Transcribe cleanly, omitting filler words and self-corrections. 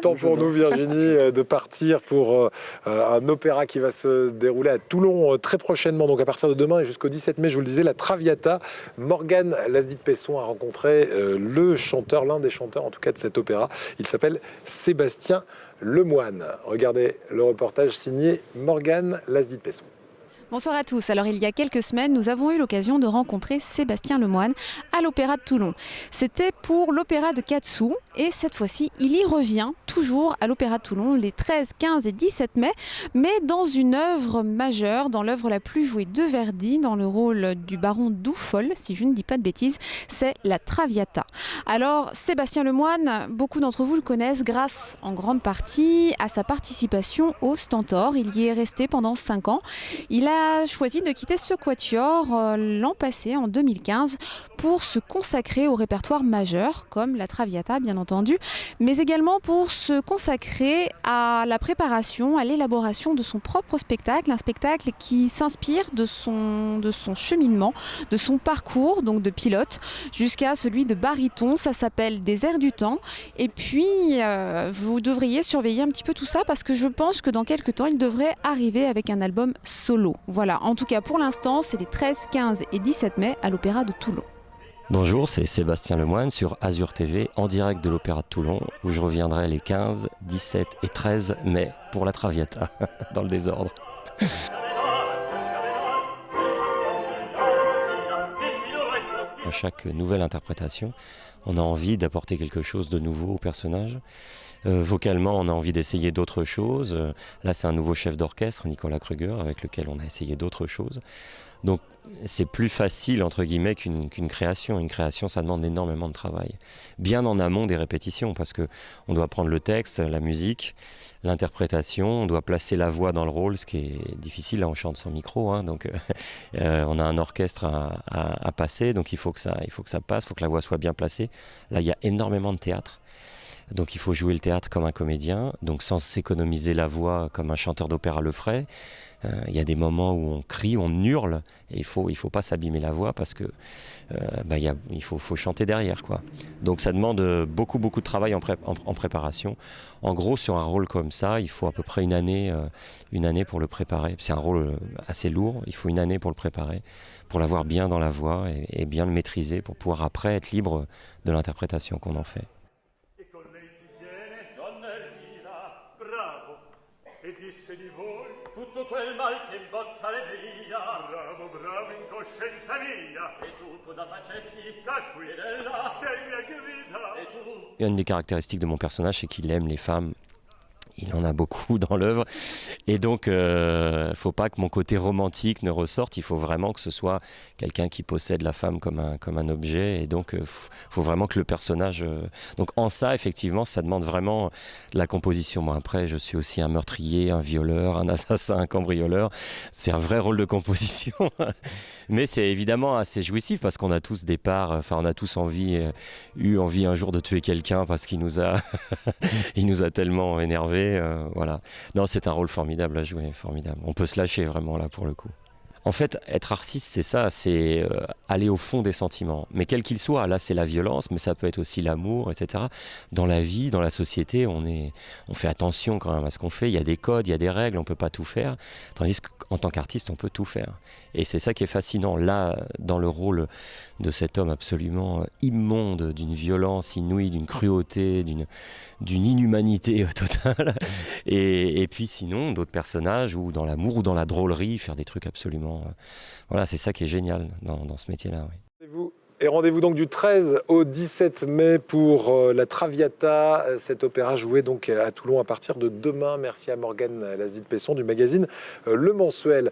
Temps pour nous, Virginie, de partir pour un opéra qui va se dérouler à Toulon très prochainement, donc à partir de demain et jusqu'au 17 mai, je vous le disais, la Traviata. Morgane Lasdit-Pesson a rencontré le chanteur, l'un des chanteurs en tout cas de cet opéra. Il s'appelle Sébastien Lemoine. Regardez le reportage signé Morgane Lasdit-Pesson. Bonsoir à tous. Alors il y a quelques semaines, nous avons eu l'occasion de rencontrer Sébastien Lemoine à l'Opéra de Toulon. C'était pour l'Opéra de Quat'Sous et cette fois-ci, il y revient toujours à l'Opéra de Toulon les 13, 15 et 17 mai, mais dans une œuvre majeure, dans l'œuvre la plus jouée de Verdi, dans le rôle du baron Doufol, si je ne dis pas de bêtises, c'est la Traviata. Alors Sébastien Lemoine, beaucoup d'entre vous le connaissent grâce en grande partie à sa participation au Stentor. Il y est resté pendant 5 ans. Il a choisi de quitter ce quatuor l'an passé, en 2015, pour se consacrer au répertoire majeur, comme la Traviata bien entendu, mais également pour se consacrer à la préparation, à l'élaboration de son propre spectacle, un spectacle qui s'inspire de son cheminement, de son parcours, donc de pilote, jusqu'à celui de baryton. Ça s'appelle Des airs du temps. Et puis, vous devriez surveiller un petit peu tout ça parce que je pense que dans quelques temps, il devrait arriver avec un album solo. Voilà, en tout cas pour l'instant, c'est les 13, 15 et 17 mai à l'Opéra de Toulon. Bonjour, c'est Sébastien Lemoine sur Azur TV en direct de l'Opéra de Toulon où je reviendrai les 15, 17 et 13 mai pour la Traviata, dans le désordre. À chaque nouvelle interprétation, on a envie d'apporter quelque chose de nouveau au personnage. Vocalement, on a envie d'essayer d'autres choses. Là, c'est un nouveau chef d'orchestre, Nicolas Kruger, avec lequel on a essayé d'autres choses. Donc, c'est plus facile, entre guillemets, qu'une création. Une création, ça demande énormément de travail. Bien en amont des répétitions, parce qu'on doit prendre le texte, la musique, l'interprétation, on doit placer la voix dans le rôle, ce qui est difficile. Là, on chante sans micro, hein, donc on a un orchestre à passer, donc il faut que ça passe, il faut que la voix soit bien placée. Là, il y a énormément de théâtre. Donc il faut jouer le théâtre comme un comédien, donc sans s'économiser la voix comme un chanteur d'opéra le ferait. Il y a des moments où on crie, on hurle, et il faut pas s'abîmer la voix parce que il faut chanter derrière, quoi. Donc ça demande beaucoup de travail en préparation. En gros, sur un rôle comme ça, il faut à peu près une année pour le préparer. C'est un rôle assez lourd, il faut une année pour le préparer, pour l'avoir bien dans la voix et bien le maîtriser pour pouvoir après être libre de l'interprétation qu'on en fait. E disse di voi tutto quel mal che in bocca le via. Bravo, in coscienza mia. E tu cosa facesti? Tacqui ed ella sei mia grida. E tu? Une des caractéristiques de mon personnage, c'est qu'il aime les femmes. Il en a beaucoup dans l'œuvre et donc faut pas que mon côté romantique ne ressorte, il faut vraiment que ce soit quelqu'un qui possède la femme comme un objet et donc faut vraiment que le personnage... Donc en ça, effectivement, ça demande vraiment la composition. Moi, après, je suis aussi un meurtrier, un violeur, un assassin, un cambrioleur. C'est un vrai rôle de composition. Mais c'est évidemment assez jouissif parce qu'on a tous des parts, enfin on a tous eu envie un jour de tuer quelqu'un parce qu'il nous a, il nous a tellement énervé. Voilà. Non, c'est un rôle formidable à jouer, formidable. On peut se lâcher vraiment là pour le coup. En fait, être artiste, c'est ça, c'est aller au fond des sentiments. Mais quel qu'il soit, là c'est la violence, mais ça peut être aussi l'amour, etc. Dans la vie, dans la société, on fait attention quand même à ce qu'on fait. Il y a des codes, il y a des règles, on ne peut pas tout faire. Tandis qu'en tant qu'artiste, on peut tout faire. Et c'est ça qui est fascinant. Là, dans le rôle de cet homme absolument immonde, d'une violence inouïe, d'une cruauté, d'une inhumanité totale. Et puis sinon, d'autres personnages, ou dans l'amour, ou dans la drôlerie, faire des trucs absolument... Voilà, c'est ça qui est génial dans ce métier-là. Oui. Et rendez-vous donc du 13 au 17 mai pour la Traviata, cet opéra joué donc à Toulon à partir de demain. Merci à Morgane Lasdit-Pesson du magazine Le Mensuel.